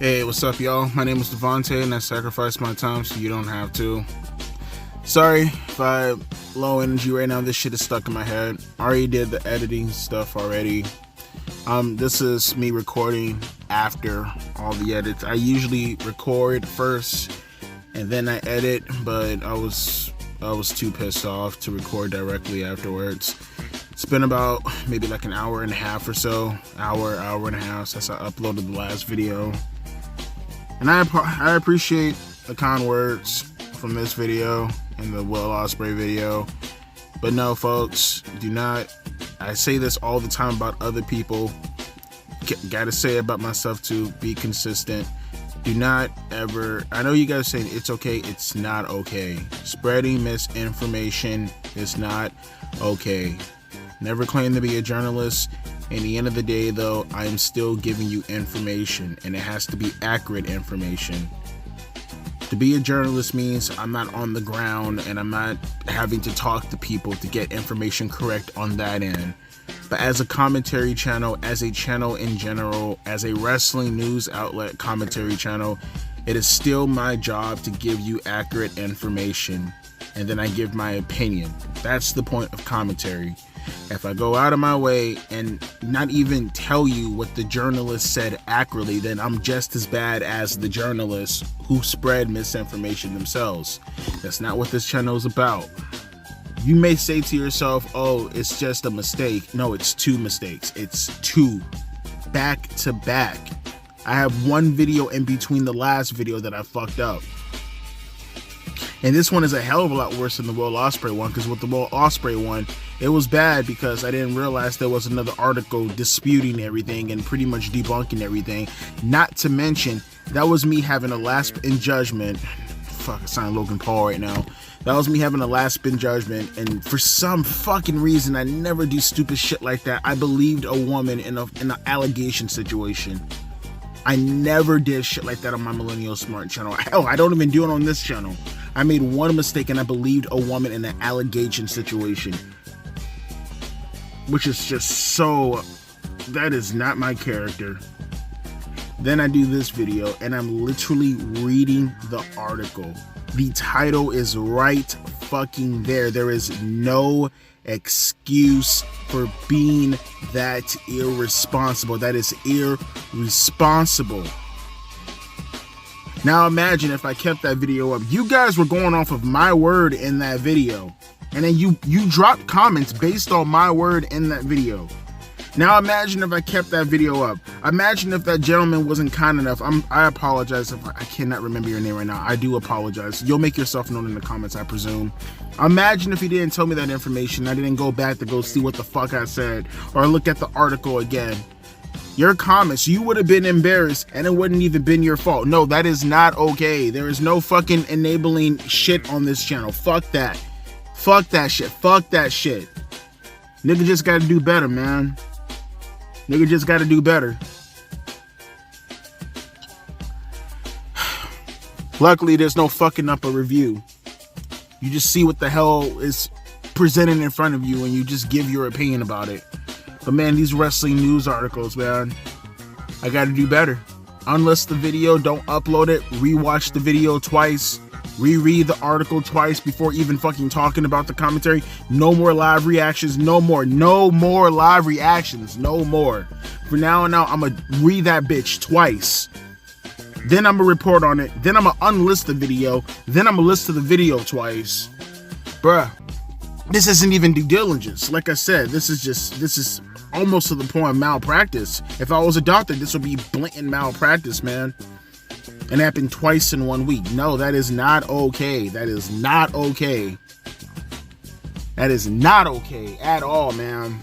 Hey, what's up, y'all? My name is Devontae, and I sacrificed my time so you don't have to. Sorry if I'm low energy right now. This shit is stuck in my head. I already did the editing stuff already. This is me recording after all the edits. I usually record first and then I edit, but I was too pissed off to record directly afterwards. It's been about maybe like an hour and a half or so, hour and a half since I uploaded the last video. And I appreciate the kind words from this video and the Will Ospreay video. But no, folks, do not. I say this all the time about other people. Gotta say it about myself too. Be consistent. Do not ever. I know you guys saying it's okay. It's not okay. Spreading misinformation is not okay. Never claim to be a journalist. In the end of the day, though, I am still giving you information, and it has to be accurate information. To be a journalist means I'm not on the ground and I'm not having to talk to people to get information correct on that end. But as a commentary channel, as a channel in general, as a wrestling news outlet commentary channel, it is still my job to give you accurate information, and then I give my opinion. That's the point of commentary. If I go out of my way and not even tell you what the journalist said accurately, then I'm just as bad as the journalists who spread misinformation themselves. That's not what this channel is about. You may say to yourself, oh, it's just a mistake. No, it's two mistakes. It's two. Back to back. I have one video in between the last video that I fucked up. And this one is a hell of a lot worse than the Will Ospreay one, because with the Will Ospreay one, it was bad because I didn't realize there was another article disputing everything and pretty much debunking everything. Not to mention, that was me having a last in judgment. Fuck, I sound Logan Paul right now. That was me having a last spin judgment, and for some fucking reason, I never do stupid shit like that. I believed a woman in an allegation situation. I never did shit like that on my Millennial Smart channel. Hell, I don't even do it on this channel. I made one mistake and I believed a woman in an allegation situation. Which is just so... that is not my character. Then I do this video and I'm literally reading the article. The title is right fucking there. There is no excuse for being that irresponsible. That is irresponsible. Now imagine if I kept that video up. You guys were going off of my word in that video. And then you dropped comments based on my word in that video. Now imagine if I kept that video up. Imagine if that gentleman wasn't kind enough. I apologize if I cannot remember your name right now. I do apologize. You'll make yourself known in the comments, I presume. Imagine if he didn't tell me that information. I didn't go back to go see what the fuck I said or look at the article again. Your comments, you would have been embarrassed and it wouldn't even been your fault. No, that is not okay. There is no fucking enabling shit on this channel. Fuck that. Fuck that shit. Fuck that shit. Nigga just gotta do better, man. Nigga just gotta do better. Luckily, there's no fucking up a review. You just see what the hell is presented in front of you and you just give your opinion about it. But man, these wrestling news articles, man, I gotta do better. Unlist the video, don't upload it, rewatch the video twice, reread the article twice before even fucking talking about the commentary. No more live reactions, no more live reactions, no more. From now on out, I'm gonna read that bitch twice. Then I'm gonna report on it, then I'm gonna unlist the video, then I'm gonna list to the video twice. Bruh, this isn't even due diligence. Like I said, this is almost to the point of malpractice. If I was a doctor, this would be blatant malpractice, man. And it happened twice in 1 week. No, that is not okay. That is not okay. That is not okay at all, man.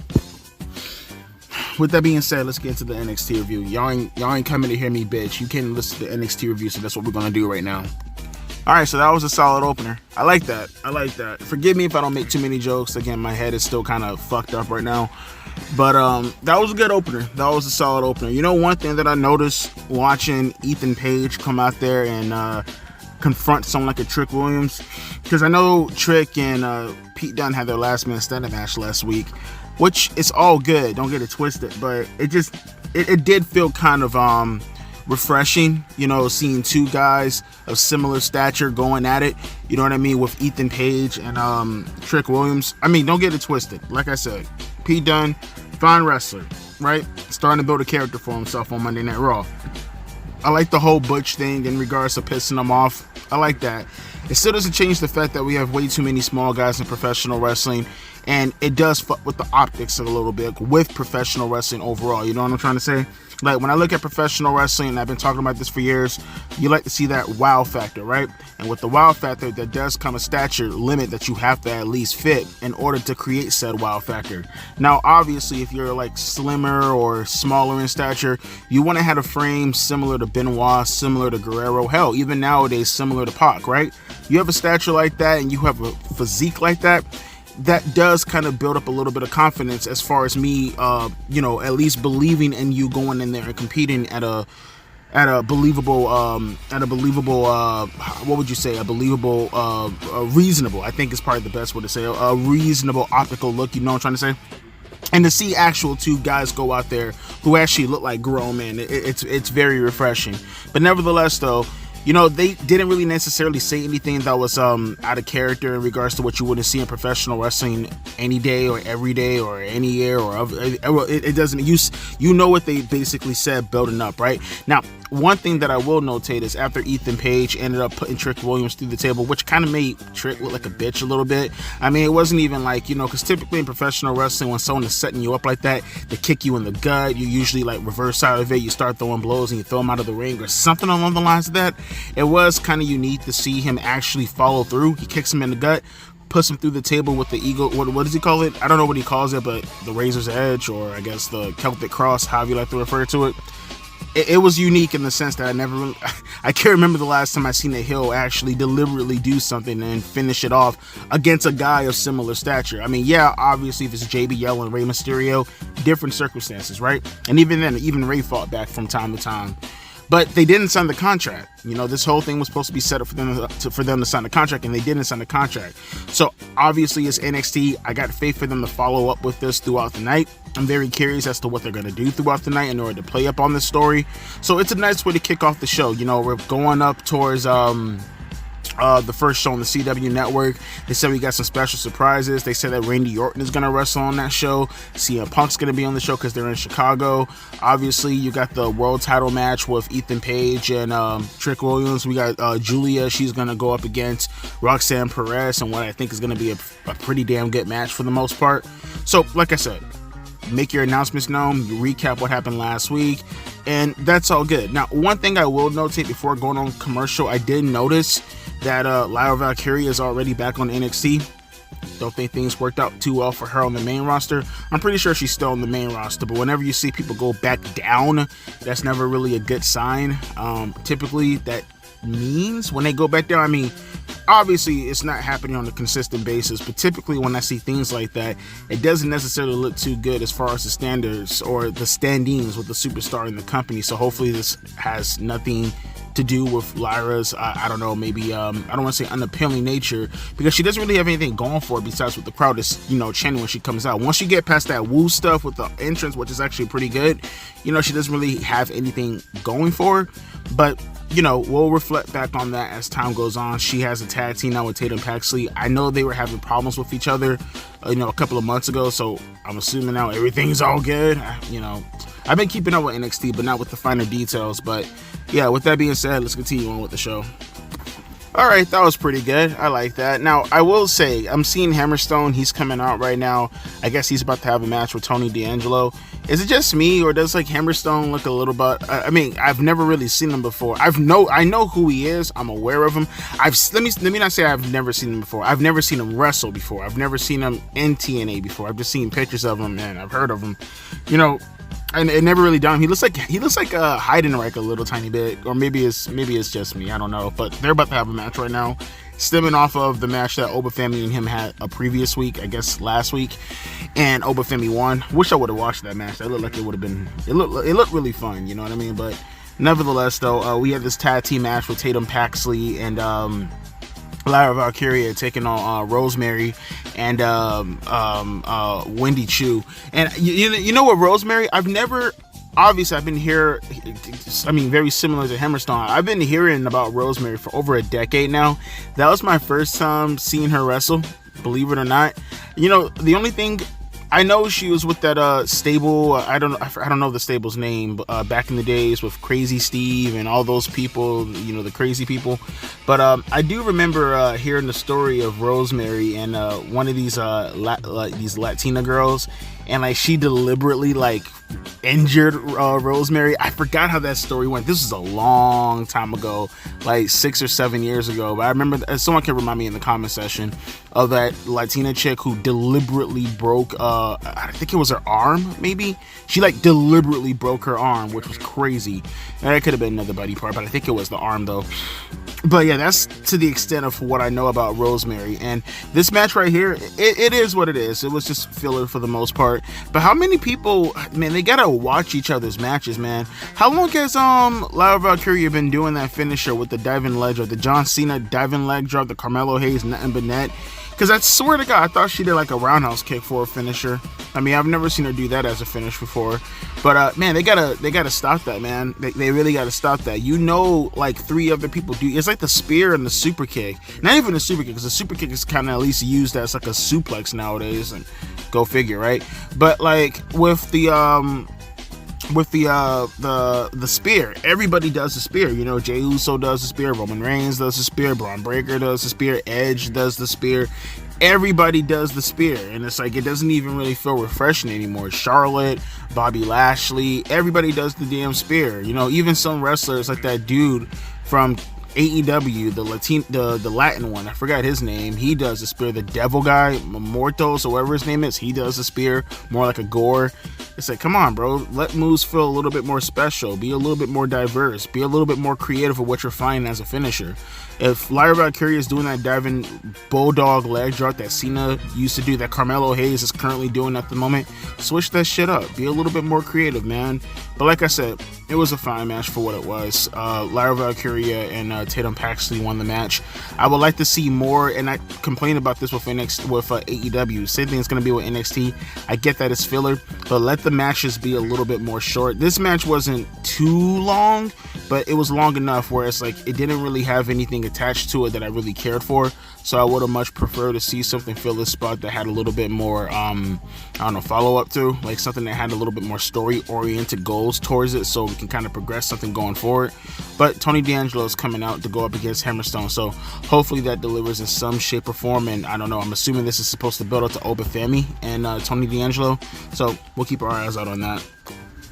With that being said, let's get into the NXT review. Y'all ain't coming to hear me, bitch. You can't listen to the NXT review, so that's what we're gonna do right now. Alright, so that was a solid opener. I like that. I like that. Forgive me if I don't make too many jokes. Again, my head is still kind of fucked up right now. But that was a good opener. That was a solid opener. You know, one thing that I noticed watching Ethan Page come out there and confront someone like a Trick Williams, because I know Trick and Pete Dunne had their last man standing match last week, which is all good. Don't get it twisted. But it did feel kind of refreshing, seeing two guys of similar stature going at it, you know what I mean, with Ethan Page and Trick Williams. I mean, don't get it twisted. Like I said, Pete Dunne, fine wrestler, right? Starting to build a character for himself on Monday Night Raw. I like the whole Butch thing in regards to pissing him off. I like that. It still doesn't change the fact that we have way too many small guys in professional wrestling, and it does fuck with the optics a little bit with professional wrestling overall. You know what I'm trying to say? Like, when I look at professional wrestling, and I've been talking about this for years, you like to see that wow factor, right? And with the wow factor, there does come a stature limit that you have to at least fit in order to create said wow factor. Now, obviously, if you're like slimmer or smaller in stature, you want to have a frame similar to Benoit, similar to Guerrero, hell, even nowadays, similar to Pac, right? You have a stature like that, and you have a physique like that, that does kind of build up a little bit of confidence as far as me, at least believing in you going in there and competing at a believable, what would you say? A believable, reasonable, I think is probably the best way to say it, a reasonable optical look, you know what I'm trying to say? And to see actual two guys go out there who actually look like grown men, it's very refreshing. But nevertheless, though, they didn't really necessarily say anything that was out of character in regards to what you wouldn't see in professional wrestling any day or every day or any year it doesn't. You know what they basically said building up, right? Now, one thing that I will notate is after Ethan Page ended up putting Trick Williams through the table, which kind of made Trick look like a bitch a little bit. I mean, it wasn't even like, because typically in professional wrestling, when someone is setting you up like that, they kick you in the gut, you usually like reverse out of it, you start throwing blows and you throw them out of the ring or something along the lines of that. It was kind of unique to see him actually follow through. He kicks him in the gut, puts him through the table with the eagle. What does he call it? I don't know what he calls it, but the Razor's Edge, or I guess the Celtic Cross, however you like to refer to it. It was unique in the sense that I can't remember the last time I seen a heel actually deliberately do something and finish it off against a guy of similar stature. I mean, yeah, obviously if it's JBL and Rey Mysterio, different circumstances, right? And even then, even Rey fought back from time to time. But they didn't sign the contract. This whole thing was supposed to be set up for them to sign the contract, and they didn't sign the contract. So obviously, as NXT, I got faith for them to follow up with this throughout the night. I'm very curious as to what they're going to do throughout the night in order to play up on this story. So it's a nice way to kick off the show. We're going up towards the first show on the CW network. They said we got some special surprises. They said that Randy Orton is going to wrestle on that show. CM Punk's going to be on the show because they're in Chicago. Obviously, you got the world title match with Ethan Page and Trick Williams. We got Julia. She's going to go up against Roxanne Perez, and what I think is going to be a pretty damn good match for the most part. So, like I said, make your announcements known, recap what happened last week, and that's all good. Now, one thing I will notate before going on commercial, I did notice that Lyra Valkyria is already back on NXT. Don't think things worked out too well for her on the main roster. I'm pretty sure she's still on the main roster, but whenever you see people go back down, that's never really a good sign. Typically, that means when they go back down, I mean, obviously it's not happening on a consistent basis, but typically when I see things like that, it doesn't necessarily look too good as far as the standards or the standings with the superstar in the company. So hopefully this has nothing to do with Lyra's, I don't know, maybe, I don't want to say unappealing nature, because she doesn't really have anything going for her besides what the crowd is, chanting when she comes out. Once you get past that woo stuff with the entrance, which is actually pretty good, she doesn't really have anything going for her. But we'll reflect back on that as time goes on. She has a tag team now with Tatum Paxley. I know they were having problems with each other, a couple of months ago, so I'm assuming now everything's all good. I've been keeping up with NXT, but not with the finer details. But yeah, with that being said, let's continue on with the show. All right, that was pretty good. I like that. Now, I will say, I'm seeing Hammerstone. He's coming out right now. I guess he's about to have a match with Tony D'Angelo. Is it just me, or does Hammerstone look a little bit? I mean, I've never really seen him before. I know who he is. I'm aware of him. Let me not say I've never seen him before. I've never seen him wrestle before. I've never seen him in TNA before. I've just seen pictures of him and I've heard of him. And it never really done. He looks like Heidenreich a little tiny bit, or maybe it's just me. I don't know. But they're about to have a match right now, stemming off of the match that Obafemi and him had a previous week, I guess last week, and Obafemi won. Wish I would have watched that match. That looked like it would have been. It looked really fun. You know what I mean? But nevertheless, though, we had this tag team match with Tatum Paxley and Lyra Valkyria taking on Rosemary and Wendy Chu. And you know what, Rosemary, I've never obviously I've been here, very similar to Hammerstone. I've been hearing about Rosemary for over a decade now. That was my first time seeing her wrestle, believe it or not. The only thing I know, she was with that stable. I don't know the stable's name. Back in the days with Crazy Steve and all those people, the crazy people. But I do remember hearing the story of Rosemary and one of these these Latina girls, and like she deliberately injured Rosemary. I forgot how that story went. This was a long time ago, like 6 or 7 years ago. But I remember, someone can remind me in the comment section of that Latina chick who deliberately broke, I think it was her arm, maybe? She deliberately broke her arm, which was crazy. And it could have been another body part, but I think it was the arm though. But yeah, that's to the extent of what I know about Rosemary. And this match right here, it is what it is. It was just filler for the most part. But how many people, man, they gotta watch each other's matches, man. How long has Lyra Valkyria been doing that finisher with the diving leg drop, the John Cena diving leg drop, the Carmelo Hayes nothing but net? Because I swear to God, I thought she did a roundhouse kick for a finisher. I've never seen her do that as a finish before. But man, they gotta stop that, man. They really gotta stop that. 3 other people do. It's like the spear and the super kick. Not even the super kick, because the super kick is kind of at least used as a suplex nowadays. And go figure, right? But with the spear, everybody does the spear. Jey Uso does the spear, Roman Reigns does the spear, Braun Breaker does the spear, Edge does the spear. Everybody does the spear, and it's it doesn't even really feel refreshing anymore. Charlotte, Bobby Lashley, everybody does the damn spear. Even some wrestlers like that dude from AEW, the Latin one, I forgot his name. He does the spear. The devil guy, Mortos, or whatever his name is, he does the spear, more like a gore. It's come on, bro. Let moves feel a little bit more special. Be a little bit more diverse. Be a little bit more creative with what you're finding as a finisher. If Lyra Valkyria is doing that diving bulldog leg drop that Cena used to do, that Carmelo Hayes is currently doing at the moment, switch that shit up. Be a little bit more creative, man. But like I said, it was a fine match for what it was. Lyra Valkyria and Tatum Paxley won the match. I would like to see more, and I complained about this with AEW. Same thing is going to be with NXT. I get that it's filler, but let the matches be a little bit more short. This match wasn't too long, but it was long enough where it's it didn't really have anything attached to it that I really cared for. So I would have much preferred to see something fill this spot that had a little bit more, follow up to, something that had a little bit more story oriented goals towards it, so we can kind of progress something going forward. But Tony D'Angelo is coming out to go up against Hammerstone, so hopefully that delivers in some shape or form. And I don't know, I'm assuming this is supposed to build up to Oba Femi and Tony D'Angelo, so we'll keep our eyes out on that.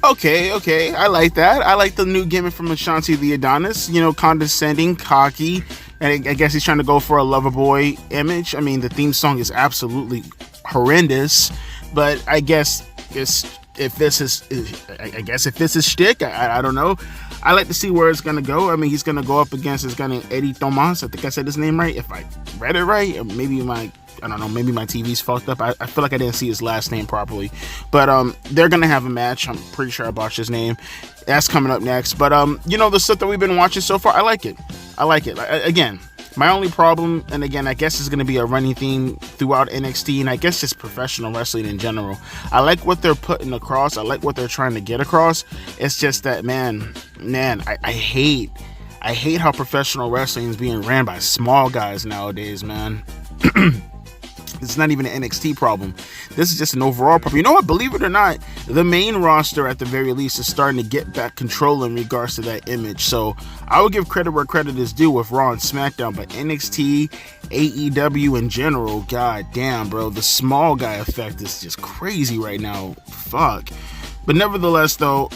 Okay, I like that. I like the new gimmick from Ashanti the Adonis, condescending, cocky, and I guess he's trying to go for a lover boy image. The theme song is absolutely horrendous, but I guess if this is shtick, I don't know. I like to see where it's gonna go. He's gonna go up against this guy named Eddie Thomas. I think I said his name right. If I read it right, or maybe my TV's fucked up. I feel like I didn't see his last name properly. But they're gonna have a match. I'm pretty sure I botched his name. That's coming up next. But the stuff that we've been watching so far, I like it. Again, my only problem, and again, I guess it's gonna be a running theme throughout NXT, and I guess just professional wrestling in general. I like what they're putting across. I like what they're trying to get across. It's just that, man, I hate how professional wrestling is being ran by small guys nowadays, man. It's not even an NXT problem. This is just an overall problem. You know what? Believe it or not, the main roster at the very least is starting to get back control in regards to that image. So I would give credit where credit is due with Raw and SmackDown, but NXT, AEW in general, god damn, bro, the small guy effect is just crazy right now. Fuck. But nevertheless, though,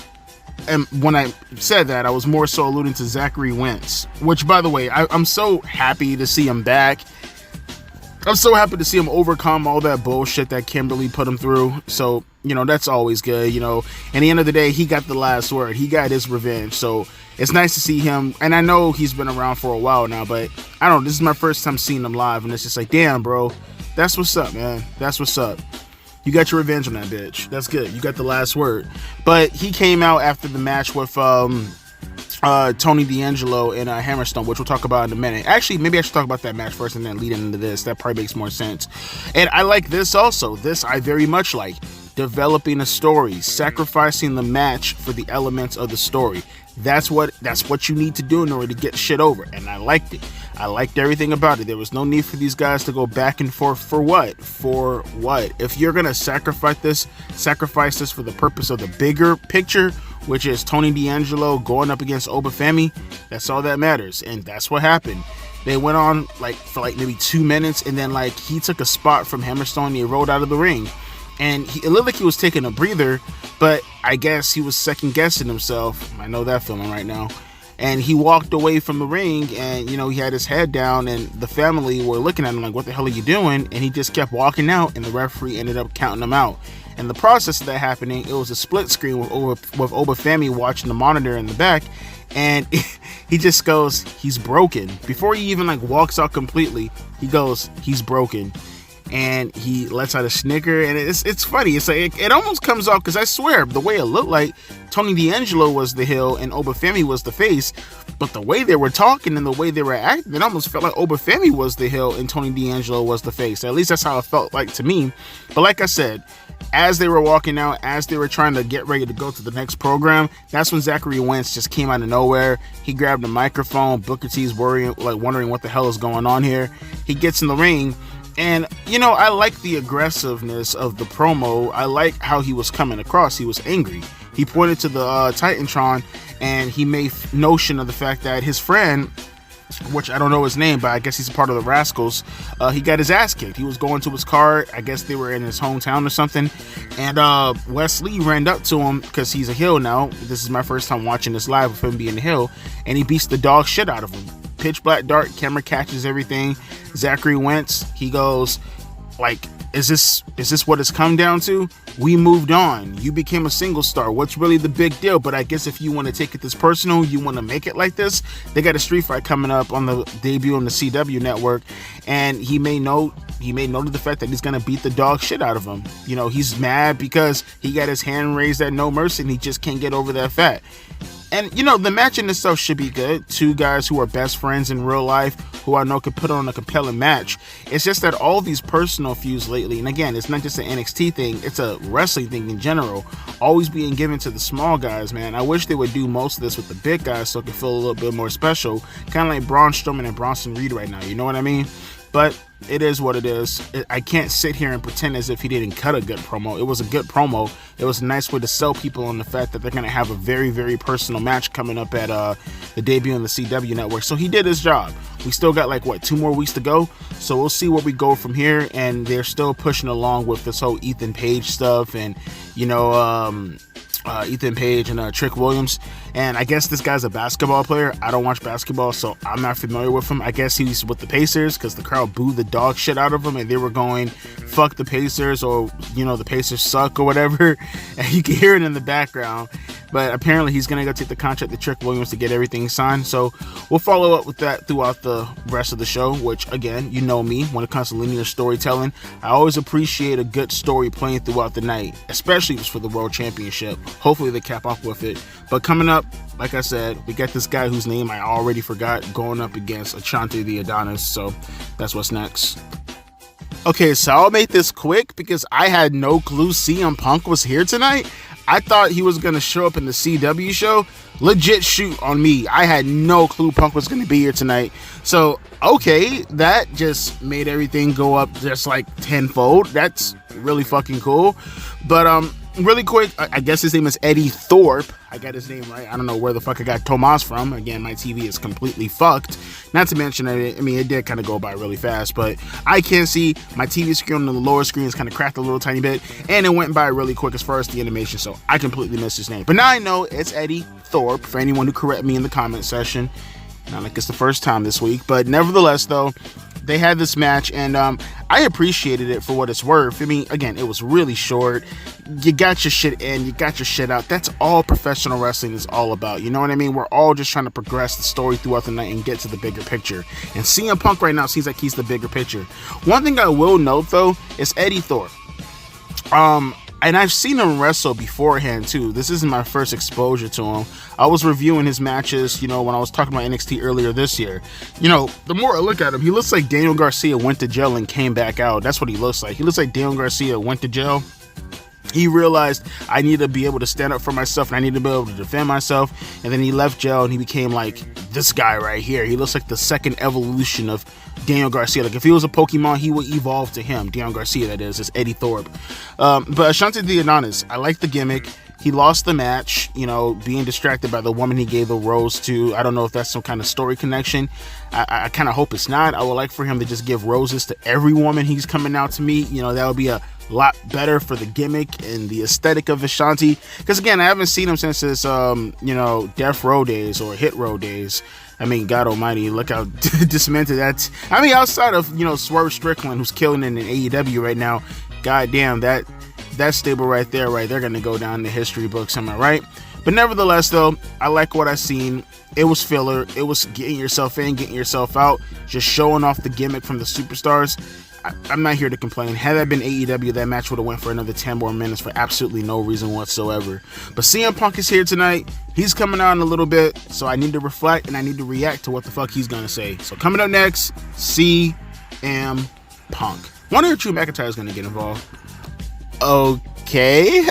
and when I said that, I was more so alluding to Zachary Wentz, which, by the way, I'm so happy to see him back. I'm so happy to see him overcome all that bullshit that Kimberly put him through. So, that's always good. At the end of the day, he got the last word. He got his revenge. So it's nice to see him. And I know he's been around for a while now, but I don't know. This is my first time seeing him live. And it's just damn, bro. That's what's up, man. That's what's up. You got your revenge on that bitch. That's good. You got the last word. But he came out after the match with Tony D'Angelo and Hammerstone, which we'll talk about in a minute. Actually, maybe I should talk about that match first and then lead into this. That probably makes more sense. And I like this also. This I very much like. developing a story, sacrificing the match for the elements of the story. That's what you need to do in order to get shit over. And I liked it. I liked everything about it. There was no need for these guys to go back and forth. For what? For what? If you're gonna sacrifice this for the purpose of the bigger picture, which is Tony D'Angelo going up against Obafemi, that's all that matters. And that's what happened. They went on for maybe 2 minutes, and then he took a spot from Hammerstone and he rolled out of the ring. And it looked like he was taking a breather, but I guess he was second guessing himself. I know that feeling right now. And he walked away from the ring, and he had his head down, and the family were looking at him like, what the hell are you doing? And he just kept walking out, and the referee ended up counting him out. And the process of that happening, it was a split screen with Obafemi watching the monitor in the back, and he just goes, he's broken. Before he even walks out completely, he goes, he's broken. And he lets out a snicker, and it's funny. It's it almost comes off, because I swear the way it looked like Tony D'Angelo was the heel and Obafemi was the face, but the way they were talking and the way they were acting, it almost felt like Obafemi was the heel and Tony D'Angelo was the face. At least that's how it felt like to me. But like I said, as they were walking out, as they were trying to get ready to go to the next program, that's when Zachary Wentz just came out of nowhere. He grabbed the microphone. Booker T's wondering what the hell is going on here. He gets in the ring. And, I like the aggressiveness of the promo. I like how he was coming across. He was angry. He pointed to the Titantron, and he made notion of the fact that his friend, which I don't know his name, but I guess he's a part of the Rascals, he got his ass kicked. He was going to his car. I guess they were in his hometown or something. And Wesley ran up to him, because he's a heel now. This is my first time watching this live with him being a heel. And he beats the dog shit out of him. Pitch black dark, camera catches everything. Zachary Wentz, he goes, is this what it's come down to? We moved on. You became a single star. What's really the big deal? But I guess if you want to take it this personal, you want to make it like this, they got a street fight coming up on the debut on the CW network, and he made note of the fact that he's gonna beat the dog shit out of him. He's mad because he got his hand raised at No Mercy and he just can't get over that fact. And, the match in itself should be good. Two guys who are best friends in real life, who I know could put on a compelling match. It's just that all these personal feuds lately, and again, it's not just an NXT thing, it's a wrestling thing in general, always being given to the small guys, man. I wish they would do most of this with the big guys so it could feel a little bit more special. Kind of like Braun Strowman and Bronson Reed right now, you know what I mean? But it is what it is. I can't sit here and pretend as if he didn't cut a good promo. It was a good promo. It was a nice way to sell people on the fact that they're going to have a very, very personal match coming up at the debut on the CW network. So he did his job. We still got 2 more weeks to go. So we'll see where we go from here. And they're still pushing along with this whole Ethan Page stuff and, Ethan Page and Trick Williams. And I guess this guy's a basketball player. I don't watch basketball, so I'm not familiar with him. I guess he's with the Pacers because the crowd booed the dog shit out of him and they were going, fuck the Pacers, or, the Pacers suck or whatever. And you can hear it in the background. But apparently he's going to go take the contract to Trick Williams to get everything signed. So we'll follow up with that throughout the rest of the show, which, again, you know me, when it comes to linear storytelling, I always appreciate a good story playing throughout the night, especially if it's for the World Championship. Hopefully they cap off with it. But coming up, like I said, we got this guy whose name I already forgot going up against Ashante the Adonis. So that's what's next. Okay, so I'll make this quick because I had no clue CM Punk was here tonight. I thought he was going to show up in the CW show. Legit shoot on me. I had no clue Punk was going to be here tonight. So, okay, that just made everything go up just tenfold. That's really fucking cool. But, really quick, I guess his name is Eddie Thorpe. I got his name right. I don't know where the fuck I got Tomas from. Again, my TV is completely fucked. Not to mention that it did kind of go by really fast, but I can't see. My TV screen on the lower screen is kind of cracked a little tiny bit, and it went by really quick as far as the animation, so I completely missed his name. But now I know it's Eddie Thorpe, for anyone who correct me in the comment section. Not like it's the first time this week, but nevertheless, though, they had this match, and I appreciated it for what it's worth. Again, it was really short. You got your shit in, you got your shit out. That's all professional wrestling is all about. You know what I mean? We're all just trying to progress the story throughout the night and get to the bigger picture. And CM Punk right now seems like he's the bigger picture. One thing I will note, though, is Eddie Thorpe. And I've seen him wrestle beforehand too. This isn't my first exposure to him. I was reviewing his matches, when I was talking about NXT earlier this year. The more I look at him, he looks like Daniel Garcia went to jail and came back out. That's what he looks like. He looks like Daniel Garcia went to jail He realized I need to be able to stand up for myself and I need to be able to defend myself. And then he left jail and he became like this guy right here. He looks like the second evolution of Daniel Garcia. Like if he was a Pokemon, he would evolve to him. Daniel Garcia, that is. It's Eddie Thorpe. But Ashante Thee Adonis, I like the gimmick. He lost the match, you know, being distracted by the woman he gave the rose to. I don't know if that's some kind of story connection. I kind of hope it's not. I would like for him to just give roses to every woman he's coming out to meet. You know, that would be a lot better for the gimmick and the aesthetic of Ashanti. Because again, I haven't seen him since his, Death Row days or Hit Row days. I mean, God Almighty, look how dismantled that's. I mean, outside of Swerve Strickland, who's killing it in AEW right now. God damn, that stable right there, they're gonna go down in the history books. Am I right? But nevertheless, though, I like what I seen. It was filler. It was getting yourself in, getting yourself out, just showing off the gimmick from the superstars. I'm not here to complain. Had that been AEW, that match would have went for another 10 more minutes for absolutely no reason whatsoever. But CM Punk is here tonight. He's coming out in a little bit, so I need to reflect and I need to react to what the fuck he's gonna say. So coming up next, CM Punk. Wonder if Drew McIntyre is gonna get involved. Okay.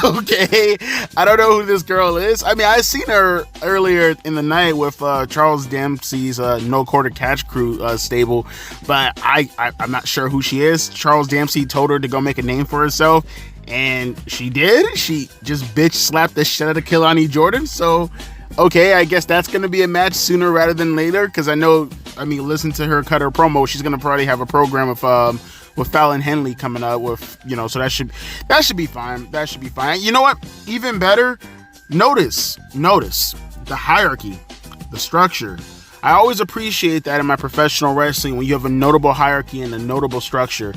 Okay. I don't know who this girl is. I mean, I seen her earlier in the night with Charles Dempsey's No Quarter Catch Crew stable, but I'm not sure who she is. Charles Dempsey told her to go make a name for herself, and she did. She just bitch slapped the shit out of Kelani Jordan. So, okay, I guess that's going to be a match sooner rather than later, because listen to her cut her promo. She's going to probably have a program with Fallon Henley coming up with, so that should be fine. That should be fine. You know what? Even better, notice the hierarchy, the structure. I always appreciate that in my professional wrestling when you have a notable hierarchy and a notable structure.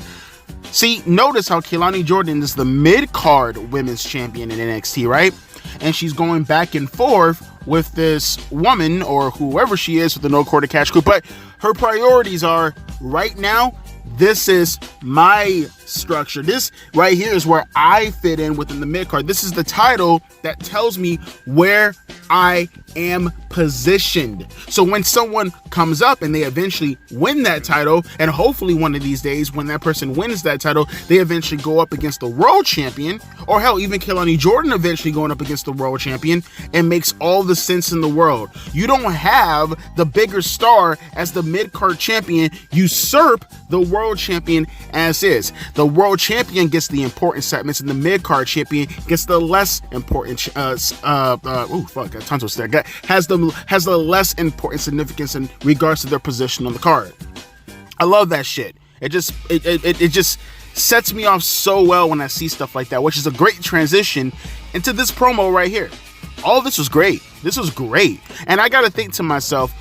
See, notice how Kelani Jordan is the mid-card women's champion in NXT, right? And she's going back and forth with this woman or whoever she is with the No Quarter Catch Crew. But her priorities are right now, this is my structure. This right here is where I fit in within the mid-card. This is the title that tells me where I am positioned. So when someone comes up and they eventually win that title, and hopefully one of these days when that person wins that title, they eventually go up against the world champion, or hell, even Kelani Jordan eventually going up against the world champion, it makes all the sense in the world. You don't have the bigger star as the mid-card champion usurp the world champion as is. The world champion gets the important segments, and the mid-card champion gets the less important tons of stuff. Has the less important significance in regards to their position on the card. I love that shit. It just sets me off so well when I see stuff like that, which is a great transition into this promo right here. All this was great. This was great. And I gotta think to myself,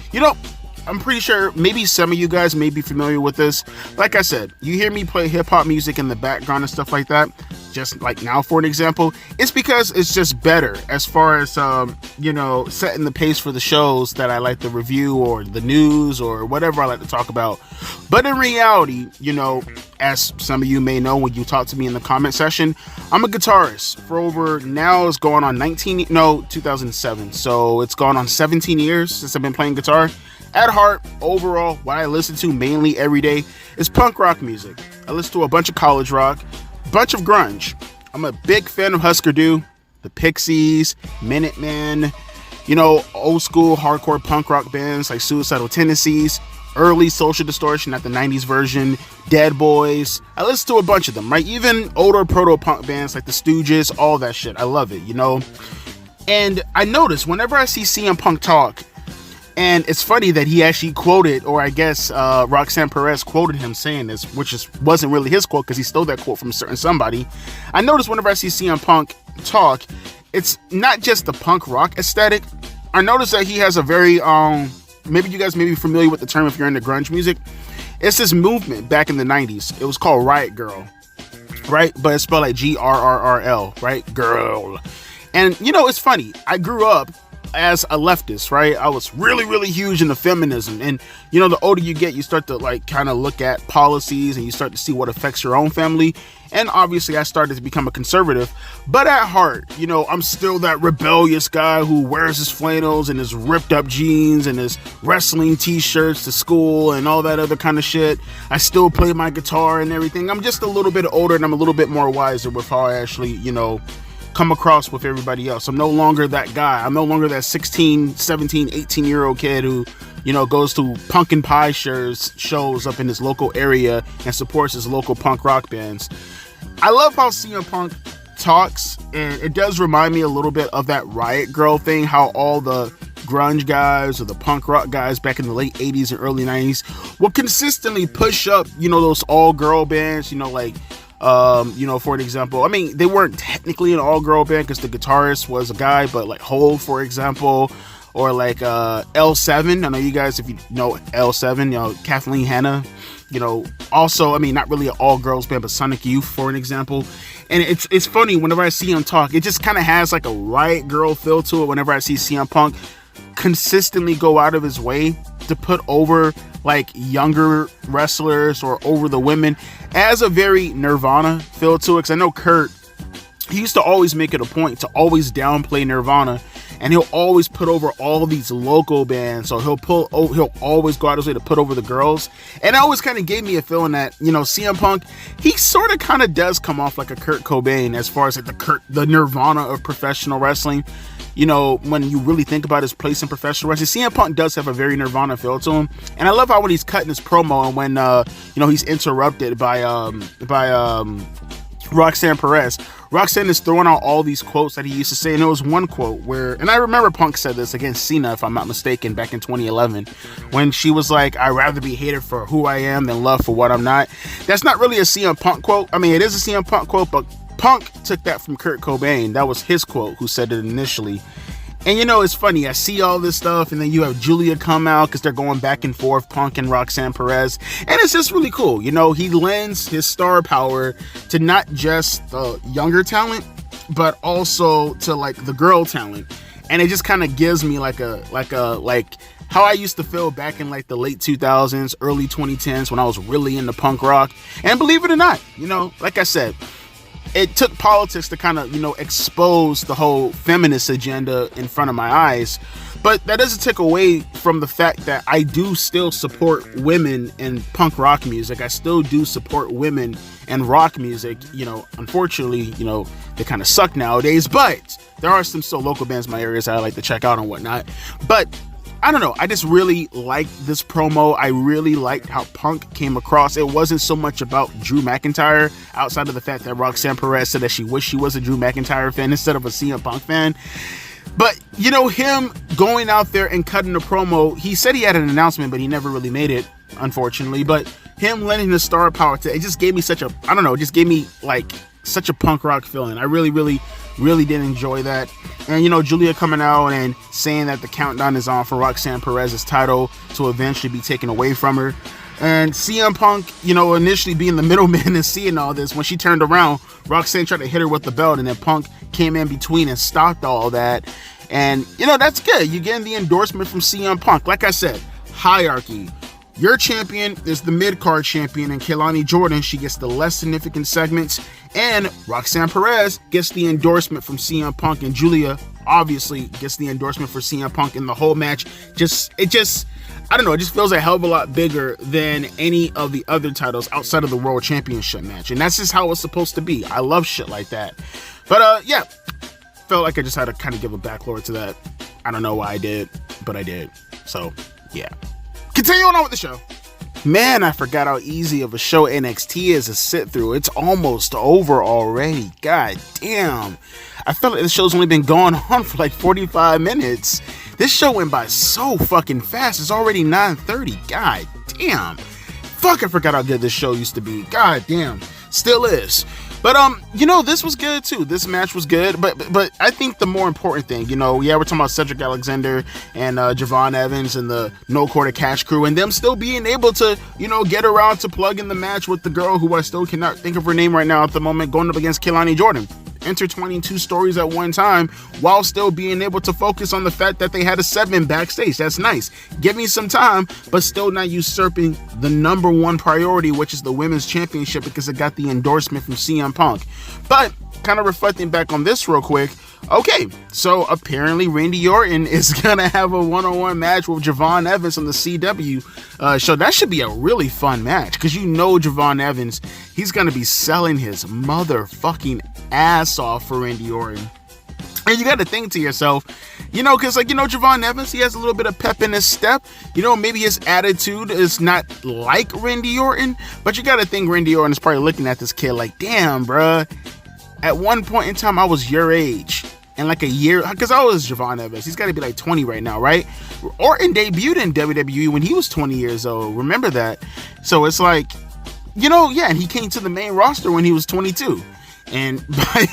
I'm pretty sure maybe some of you guys may be familiar with this. Like I said, you hear me play hip-hop music in the background and stuff like that, just like now for an example, it's because it's just better as far as, setting the pace for the shows that I like to review or the news or whatever I like to talk about. But in reality, as some of you may know when you talk to me in the comment section, I'm a guitarist for over, now it's going on 2007. So it's gone on 17 years since I've been playing guitar. At heart, overall, what I listen to mainly every day is punk rock music. I listen to a bunch of college rock, bunch of grunge. I'm a big fan of Husker Du, the Pixies, Minutemen, old school hardcore punk rock bands like Suicidal Tendencies, early Social Distortion at the 90s version, Dead Boys. I listen to a bunch of them, right? Even older proto-punk bands like the Stooges, all that shit. I love it, And I notice whenever I see CM Punk talk, and it's funny that he actually quoted, or I guess Roxanne Perez quoted him saying this, which wasn't really his quote because he stole that quote from a certain somebody. I notice whenever I see CM Punk talk, it's not just the punk rock aesthetic. I notice that he has a very, maybe you guys may be familiar with the term if you're into grunge music. It's this movement back in the 90s. It was called Riot Girl, right? But it's spelled like Grrrl, right? Girl. And, it's funny. I grew up as a leftist, right, I was really huge into feminism. And, you know, the older you get, you start to like kind of look at policies and you start to see what affects your own family. And obviously I started to become a conservative, but at heart, you know, I'm still that rebellious guy who wears his flannels and his ripped up jeans and his wrestling t-shirts to school and all that other kind of shit. I still play my guitar and everything. I'm just a little bit older and I'm a little bit more wiser with how I actually, you know, come across with everybody else. I'm no longer that guy. I'm no longer that 16, 17, 18-year-old kid who, you know, goes to Pumpkin Pie shows up in his local area and supports his local punk rock bands. I love how CM Punk talks, and it does remind me a little bit of that Riot Grrrl thing, how all the grunge guys or the punk rock guys back in the late 80s and early 90s will consistently push up, you know, those all-girl bands, you know, like you know, for an example, I mean, they weren't technically an all-girl band because the guitarist was a guy, but like Hole, for example, or like L7. I know you guys, if you know L7, you know, Kathleen Hanna, you know, also, I mean, not really an all-girls band, but Sonic Youth, for an example. And it's funny, whenever I see him talk, it just kind of has like a Riot Grrrl feel to it whenever I see CM Punk consistently go out of his way to put over like younger wrestlers or over the women, as a very Nirvana feel to it. Because I know Kurt, he used to always make it a point to always downplay Nirvana, and he'll always put over all these local bands. So he'll always go out his way to put over the girls. And it always kind of gave me a feeling that, you know, CM Punk, he sort of kind of does come off like a Kurt Cobain as far as like the Nirvana of professional wrestling. You know, when you really think about his place in professional wrestling, CM Punk does have a very Nirvana feel to him. And I love how when he's cutting his promo and when, you know, he's interrupted by Roxanne Perez. Roxanne is throwing out all these quotes that he used to say. And there was one quote where, and I remember Punk said this against Cena, if I'm not mistaken, back in 2011, when she was like, I'd rather be hated for who I am than loved for what I'm not. That's not really a CM Punk quote. I mean, it is a CM Punk quote, but Punk took that from Kurt Cobain. That was his quote, who said it initially. And you know, it's funny, I see all this stuff, and then you have Julia come out because they're going back and forth, Punk and Roxanne Perez, and it's just really cool. You know, he lends his star power to not just the younger talent, but also to like the girl talent. And it just kind of gives me like how I used to feel back in like the late 2000s, early 2010s when I was really into punk rock. And believe it or not, you know, like I said, it took politics to kind of, you know, expose the whole feminist agenda in front of my eyes. But that doesn't take away from the fact that I do still support women in punk rock music. I still do support women in rock music. You know, unfortunately, you know, they kind of suck nowadays. But there are some still local bands in my areas I like to check out and whatnot. But I don't know, I just really liked this promo. I really liked how Punk came across. It wasn't so much about Drew McIntyre, outside of the fact that Roxanne Perez said that she wished she was a Drew McIntyre fan instead of a CM Punk fan. But, you know, him going out there and cutting a promo, he said he had an announcement, but he never really made it, unfortunately. But him lending the star power to it, just gave me such a, I don't know, it just gave me like such a punk rock feeling. I really did enjoy that. And, you know, Julia coming out and saying that the countdown is on for Roxanne Perez's title to eventually be taken away from her. And CM Punk, you know, initially being the middleman and seeing all this, when she turned around, Roxanne tried to hit her with the belt, and then Punk came in between and stopped all that. And, you know, that's good. You're getting the endorsement from CM Punk. Like I said, hierarchy. Your champion is the mid-card champion, and Kehlani Jordan, she gets the less significant segments, and Roxanne Perez gets the endorsement from CM Punk, and Julia obviously gets the endorsement for CM Punk in the whole match. I don't know, it just feels a hell of a lot bigger than any of the other titles outside of the World Championship match, and that's just how it's supposed to be. I love shit like that. But yeah, felt like I just had to kind of give a backlore to that. I don't know why I did, but I did. So yeah. Continuing on with the show. Man, I forgot how easy of a show NXT is to sit through. It's almost over already. God damn. I felt like this show's only been going on for like 45 minutes. This show went by so fucking fast. It's already 9:30. God damn. Fuck, I forgot how good this show used to be. God damn. Still is. But, you know, this was good too. This match was good. But I think the more important thing, you know, yeah, we're talking about Cedric Alexander and Javon Evans and the No Quarter Cash crew, and them still being able to, you know, get around to plug in the match with the girl who I still cannot think of her name right now at the moment, going up against Kehlani Jordan. intertwining two stories at one time while still being able to focus on the fact that they had a segment backstage. That's nice. Give me some time, but still not usurping the number one priority, which is the women's championship, because it got the endorsement from CM Punk. But kind of reflecting back on this real quick, okay, so apparently Randy Orton is going to have a one-on-one match with Javon Evans on the CW show. That should be a really fun match, because you know Javon Evans, he's going to be selling his motherfucking ass off for Randy Orton. And you got to think to yourself, because Javon Evans, he has a little bit of pep in his step. Maybe his attitude is not like Randy Orton, but you got to think Randy Orton is probably looking at this kid like, damn, bruh. At one point in time, I was your age. And like a year, because I was Javon Evans. He's got to be like 20 right now, right? Orton debuted in WWE when he was 20 years old. Remember that? So it's like, and he came to the main roster when he was 22. And by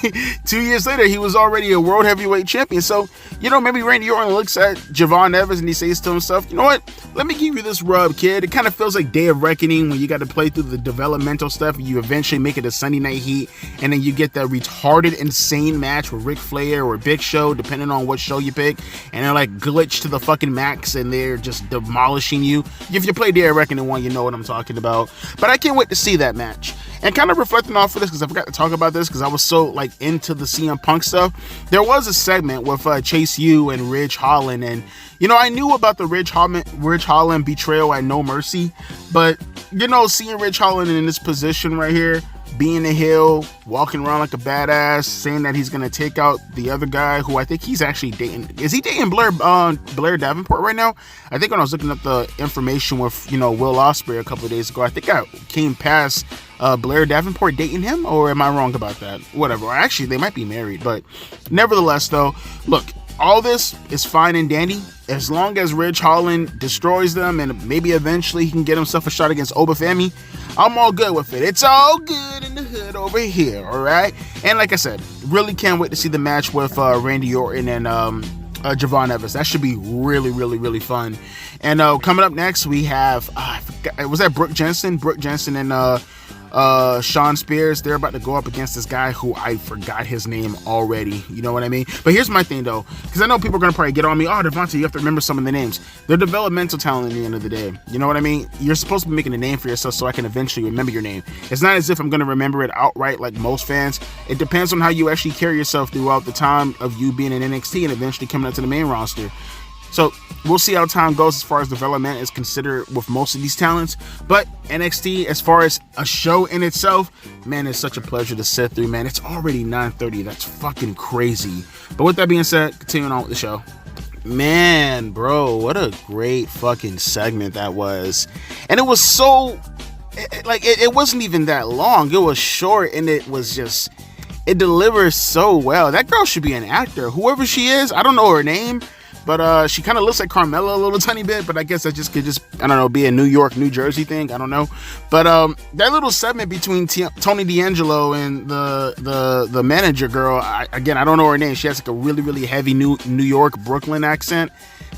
2 years later, he was already a world heavyweight champion. So, maybe Randy Orton looks at Javon Evans and he says to himself, you know what? Let me give you this rub, kid. It kind of feels like Day of Reckoning when you got to play through the developmental stuff and you eventually make it a Sunday Night Heat. And then you get that retarded, insane match with Ric Flair or Big Show, depending on what show you pick. And they're like glitched to the fucking max and they're just demolishing you. If you play Day of Reckoning 1, you know what I'm talking about. But I can't wait to see that match. And kind of reflecting off of this, because I forgot to talk about this because I was so into the CM Punk stuff. There was a segment with Chase U and Ridge Holland, and I knew about the Ridge Holland betrayal at No Mercy, but seeing Ridge Holland in this position right here, being a heel, walking around like a badass, saying that he's gonna take out the other guy who I think he's actually dating. Is he dating Blair Davenport right now? I think when I was looking up the information with Will Ospreay a couple of days ago, I think I came past Blair Davenport dating him, or am I wrong about that? Whatever. Actually, they might be married, but nevertheless, though, look. All this is fine and dandy as long as Ridge Holland destroys them and maybe eventually he can get himself a shot against Oba Femi. I'm all good with it. It's all good in the hood over here, all right? And like I said, really can't wait to see the match with Randy Orton and Javon Evans. That should be really, really, really fun. And coming up next, we have, was that Brooke Jensen? Brooke Jensen and Sean Spears. They're about to go up against this guy who I forgot his name already. You know what I mean? But here's my thing though, because I know people are going to probably get on me. Oh, Devontae, you have to remember some of the names. They're developmental talent at the end of the day. You know what I mean? You're supposed to be making a name for yourself so I can eventually remember your name. It's not as if I'm going to remember it outright like most fans. It depends on how you actually carry yourself throughout the time of you being in NXT and eventually coming up to the main roster. So we'll see how time goes as far as development is considered with most of these talents. But NXT, as far as a show in itself, man, it's such a pleasure to sit through, man. It's already 9:30. That's fucking crazy. But with that being said, continuing on with the show. Man, bro, what a great fucking segment that was. And it was so, it wasn't even that long. It was short and it was just, it delivers so well. That girl should be an actor. Whoever she is, I don't know her name. But she kind of looks like Carmella a little tiny bit, but I guess that could I don't know, be a New York, New Jersey thing. I don't know. But that little segment between Tony D'Angelo and the manager girl, I don't know her name. She has like a really, really heavy New York, Brooklyn accent.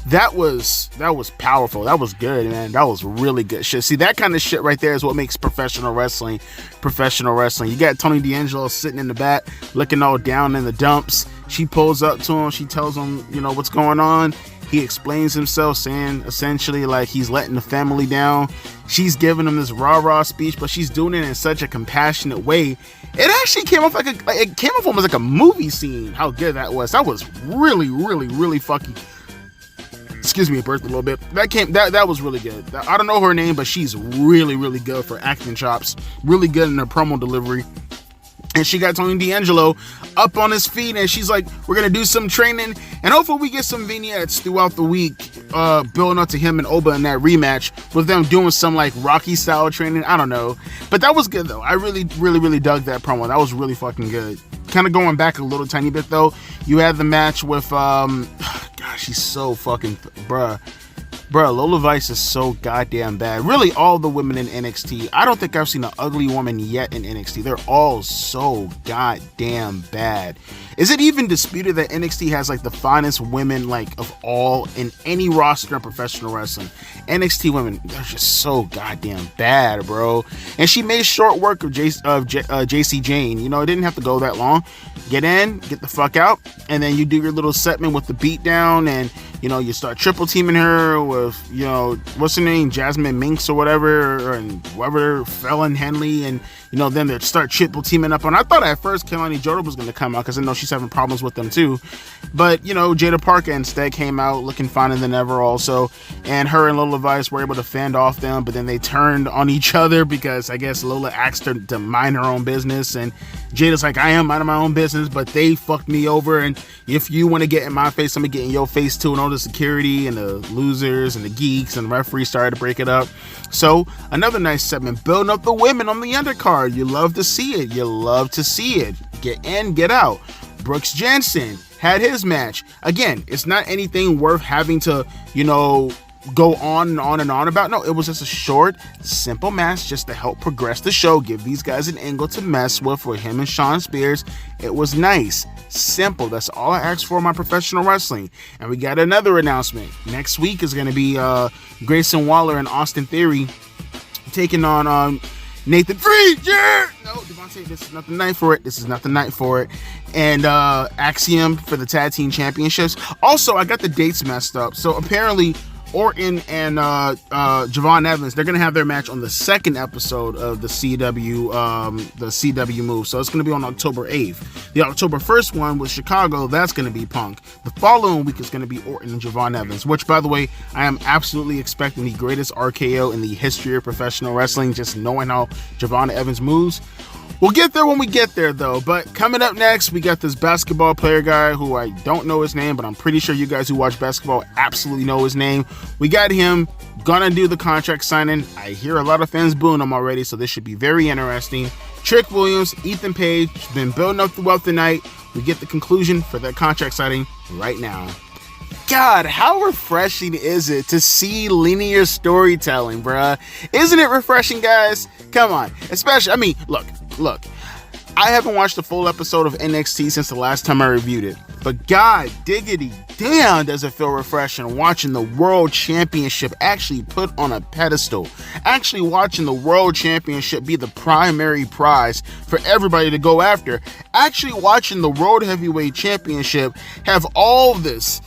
That was powerful. That was good, man. That was really good shit. See, that kind of shit right there is what makes professional wrestling. You got Tony D'Angelo sitting in the back, looking all down in the dumps. She pulls up to him. She tells him, what's going on. He explains himself, saying essentially like he's letting the family down. She's giving him this rah-rah speech, but she's doing it in such a compassionate way. It actually came off it came off almost like a movie scene. How good that was. That was really, really, really fucking. Excuse me, I burped a little bit. That was really good. I don't know her name, but she's really, really good for acting chops. Really good in her promo delivery. And she got Tony D'Angelo up on his feet, and she's like, we're going to do some training, and hopefully we get some vignettes throughout the week, building up to him and Oba in that rematch, with them doing some, like, Rocky-style training. I don't know. But that was good, though. I really, really, really dug that promo. That was really fucking good. Kind of going back a little tiny bit, though, you had the match with, gosh, he's so fucking, bruh. Bro, Lola Vice is so goddamn bad. Really, all the women in NXT. I don't think I've seen an ugly woman yet in NXT. They're all so goddamn bad. Is it even disputed that NXT has like the finest women like of all in any roster in professional wrestling? NXT women, they're just so goddamn bad, bro. And she made short work of JC Jane. You know, it didn't have to go that long. Get in, get the fuck out, and then you do your little segment with the beatdown, and you know, you start triple teaming her with, you know, what's her name, Jasmine Minks or whatever, and whoever, Fallon Henley, and you know, then they start triple teaming up on. I thought at first Kelani Jota was going to come out because I know she's having problems with them too, but you know, Jada Parker instead came out looking finer than ever also, and her and Lola Vice were able to fend off them, but then they turned on each other because I guess Lola asked her to mind her own business, and Jada's like, I am minding my own business, but they fucked me over, and if you want to get in my face, I'm gonna get in your face too. And all the security and the losers and the geeks and the referee started to break it up. So another nice segment, building up the women on the undercard. You love to see it. You love to see it. Get in, get out. Brooks Jensen had his match. Again, it's not anything worth having to, you know, go on and on and on about. No, it was just a short, simple match just to help progress the show, give these guys an angle to mess with him and Shawn Spears. It was nice, simple. That's all I asked for in my professional wrestling. And we got another announcement. Next week is going to be Grayson Waller and Austin Theory taking on Nathan Freed. Yeah! No, Devontae, this is not the night for it. This is not the night for it. And Axiom for the Tag Team Championships. Also, I got the dates messed up. So apparently Orton and Javon Evans, they're gonna have their match on the second episode of the CW move. So it's gonna be on October 8th. The October 1st one with Chicago, that's gonna be Punk. The following week is gonna be Orton and Javon Evans, which, by the way, I am absolutely expecting the greatest RKO in the history of professional wrestling, just knowing how Javon Evans moves. We'll get there when we get there, though. But coming up next, we got this basketball player guy who I don't know his name, but I'm pretty sure you guys who watch basketball absolutely know his name. We got him gonna do the contract signing. I hear a lot of fans booing him already, so this should be very interesting. Trick Williams, Ethan Page, been building up throughout the night. We get the conclusion for that contract signing right now. God, how refreshing is it to see linear storytelling, bruh? Isn't it refreshing, guys? Come on. Especially, I mean, look, I haven't watched a full episode of NXT since the last time I reviewed it, but god diggity damn does it feel refreshing watching the World Championship actually put on a pedestal, actually watching the World Championship be the primary prize for everybody to go after, actually watching the World Heavyweight Championship have all this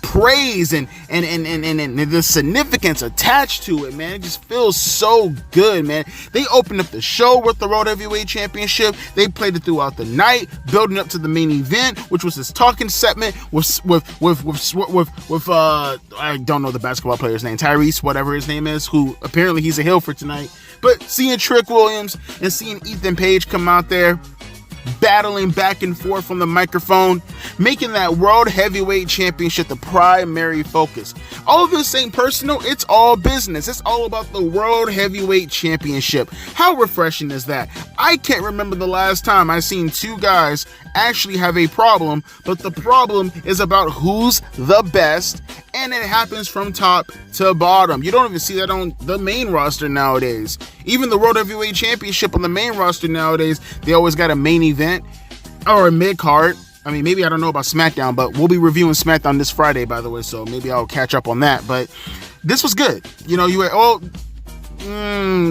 praise and the significance attached to it, man. It just feels so good, man. They opened up the show with the World Heavyweight Championship. They played it throughout the night, building up to the main event, which was this talking segment with I don't know the basketball player's name, Tyrese, whatever his name is, who apparently he's a heel for tonight. But seeing Trick Williams and seeing Ethan Page come out there battling back and forth on the microphone, making that World Heavyweight Championship the primary focus. All of this ain't personal, it's all business. It's all about the World Heavyweight Championship. How refreshing is that? I can't remember the last time I seen two guys actually have a problem, but the problem is about who's the best, and it happens from top to bottom. You don't even see that on the main roster nowadays. Even the World Heavyweight Championship on the main roster nowadays, they always got a main event or a mid-card. I mean, maybe I don't know about SmackDown, but we'll be reviewing SmackDown this Friday, by the way, so maybe I'll catch up on that. But this was good. You know,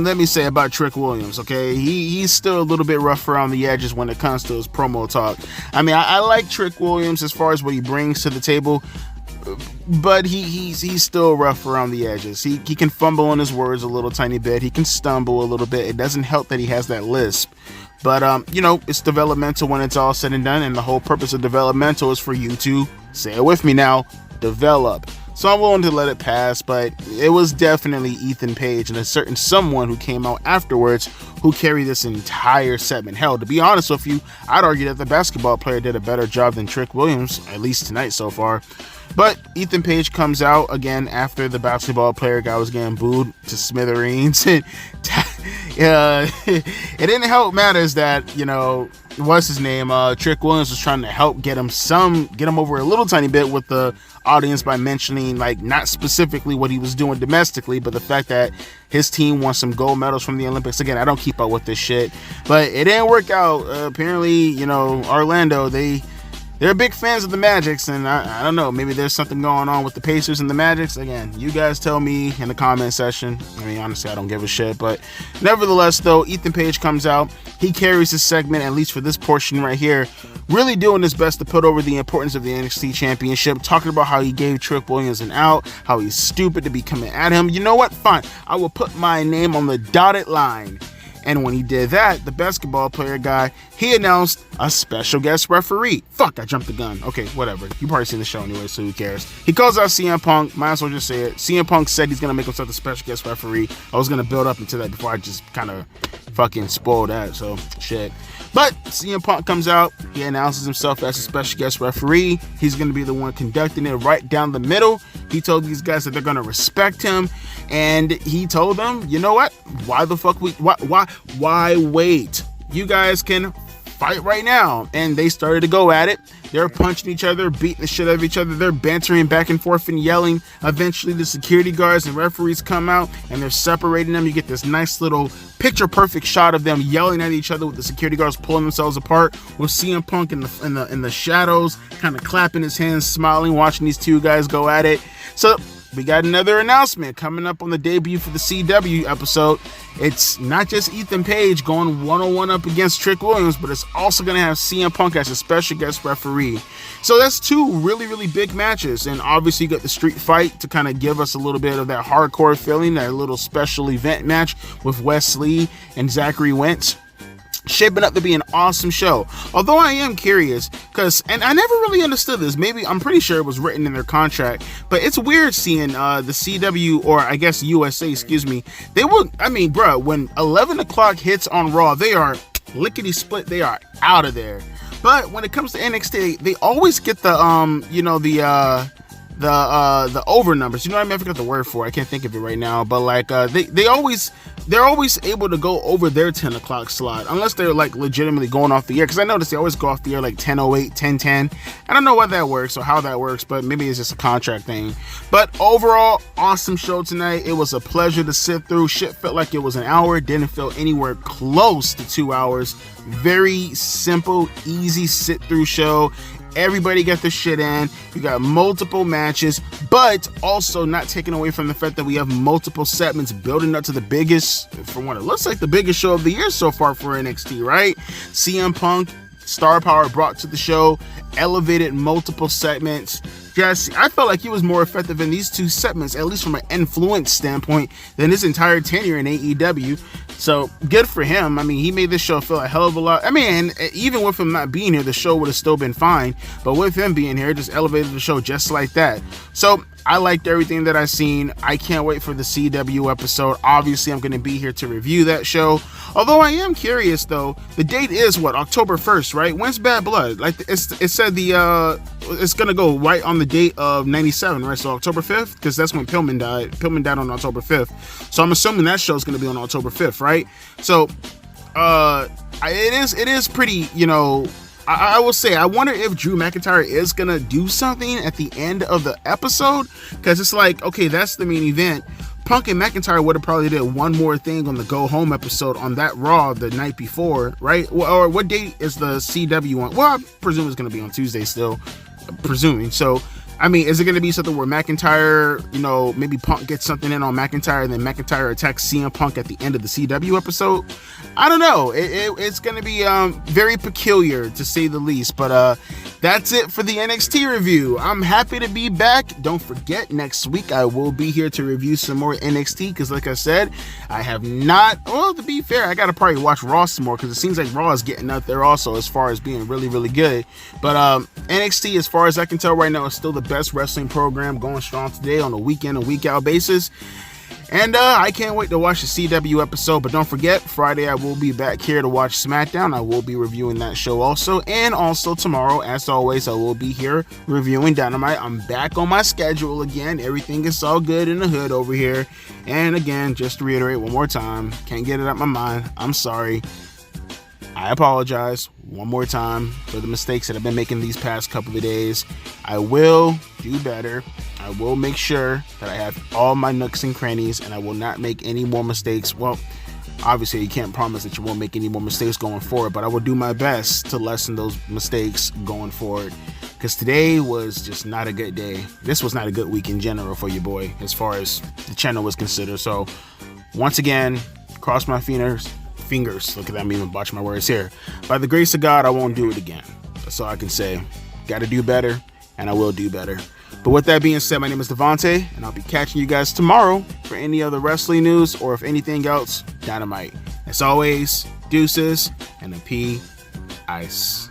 let me say about Trick Williams, okay? He's still a little bit rough around the edges when it comes to his promo talk. I mean, I like Trick Williams as far as what he brings to the table, but he's still rough around the edges. He can fumble on his words a little tiny bit. He can stumble a little bit. It doesn't help that he has that lisp. But, you know, it's developmental when it's all said and done, and the whole purpose of developmental is for you to, say it with me now, develop. So I'm willing to let it pass, but it was definitely Ethan Page and a certain someone who came out afterwards who carried this entire segment. Hell, to be honest with you, I'd argue that the basketball player did a better job than Trick Williams, at least tonight so far. But Ethan Page comes out again after the basketball player guy was getting booed to smithereens. It didn't help matters that, you know, what's his name? Trick Williams was trying to help get him over a little tiny bit with the audience by mentioning, like, not specifically what he was doing domestically, but the fact that his team won some gold medals from the Olympics. Again, I don't keep up with this shit, but it didn't work out. Apparently, Orlando, they're big fans of the Magics, and I don't know, maybe there's something going on with the Pacers and the Magics. Again, you guys tell me in the comment section. I mean, honestly, I don't give a shit, but nevertheless, though, Ethan Page comes out. He carries this segment, at least for this portion right here, really doing his best to put over the importance of the NXT Championship, talking about how he gave Trick Williams an out, how he's stupid to be coming at him. You know what? Fine. I will put my name on the dotted line. And when he did that, the basketball player guy, he announced a special guest referee. Fuck, I jumped the gun. Okay, whatever. You probably seen the show anyway, so who cares? He calls out CM Punk. Might as well just say it. CM Punk said he's going to make himself a special guest referee. I was going to build up into that before I just kind of fucking spoiled that, so shit. But CM Punk comes out. He announces himself as a special guest referee. He's going to be the one conducting it right down the middle. He told these guys that they're going to respect him. And he told them, you know what? Why the fuck why wait? You guys can fight right now. And they started to go at it. They're punching each other, beating the shit out of each other. They're bantering back and forth and yelling. Eventually, the security guards and referees come out, and they're separating them. You get this nice little picture-perfect shot of them yelling at each other with the security guards pulling themselves apart. With CM Punk in the shadows, kind of clapping his hands, smiling, watching these two guys go at it. So we got another announcement coming up on the debut for the CW episode. It's not just Ethan Page going one-on-one up against Trick Williams, but it's also going to have CM Punk as a special guest referee. So that's two really, really big matches. And obviously you got the street fight to kind of give us a little bit of that hardcore feeling, that little special event match with Wes Lee and Zachary Wentz. Shaping up to be an awesome show. Although I am curious, and I never really understood this, maybe I'm pretty sure it was written in their contract, but it's weird seeing the CW, or I guess USA, when 11 o'clock hits on Raw, they are lickety split, they are out of there. But when it comes to NXT, they always get the over numbers. You know what I mean? I forgot the word for it. I can't think of it right now. But like they're always able to go over their 10 o'clock slot, unless they're like legitimately going off the air. Because I noticed they always go off the air like 10:08, 10:10. I don't know why that works or how that works, but maybe it's just a contract thing. But overall, awesome show tonight. It was a pleasure to sit through. Shit felt like it was an hour. Didn't feel anywhere close to 2 hours. Very simple, easy sit through show. Everybody got their shit in. You got multiple matches, but also not taking away from the fact that we have multiple segments building up to the biggest, from what it looks like, the biggest show of the year so far for NXT, right? CM Punk, star power brought to the show, elevated multiple segments. Yes, I felt like he was more effective in these two segments, at least from an influence standpoint, than his entire tenure in AEW. So good for him. I mean, he made this show feel a hell of a lot. I mean, even with him not being here, the show would have still been fine. But with him being here, it just elevated the show just like that. So I liked everything that I've seen. I can't wait for the CW episode. Obviously, I'm going to be here to review that show. Although I am curious, though, the date is what? October 1st, right? When's Bad Blood? Like it said it's going to go right on the date of 97, right? So October 5th, because that's when Pillman died. Pillman died on October 5th. So I'm assuming that show's going to be on October 5th, right? So it is pretty, I will say, I wonder if Drew McIntyre is going to do something at the end of the episode, because it's like, okay, that's the main event. Punk and McIntyre would have probably did one more thing on the Go Home episode on that Raw the night before, right? Or what date is the CW on? Well, I presume it's going to be on Tuesday still, presuming. So, I mean, is it going to be something where McIntyre, maybe Punk gets something in on McIntyre and then McIntyre attacks CM Punk at the end of the CW episode? I don't know. It's going to be very peculiar, to say the least. But that's it for the NXT review. I'm happy to be back. Don't forget, next week I will be here to review some more NXT, because like I said, I have not, well, to be fair, I got to probably watch Raw some more, because it seems like Raw is getting up there also as far as being really, really good. But NXT, as far as I can tell right now, is still the best wrestling program going strong today on a week in and week out basis. And I can't wait to watch the CW episode. But don't forget, Friday I will be back here to watch SmackDown. I will be reviewing that show also. And also tomorrow, as always, I will be here reviewing Dynamite. I'm back on my schedule again. Everything is all good in the hood over here. And again, just to reiterate one more time, can't get it out my mind. I'm sorry. I apologize one more time for the mistakes that I've been making these past couple of days. I will do better. I will make sure that I have all my nooks and crannies, and I will not make any more mistakes. Well, obviously, you can't promise that you won't make any more mistakes going forward, but I will do my best to lessen those mistakes going forward. Because today was just not a good day. This was not a good week in general for your boy, as far as the channel was considered. So, once again, cross my fingers. Look at that, I'm even botching my words here. By the grace of God, I won't do it again. That's all I can say. Got to do better, and I will do better. But with that being said, my name is Devontae, and I'll be catching you guys tomorrow for any other wrestling news, or if anything else, Dynamite. As always, deuces and a P ice.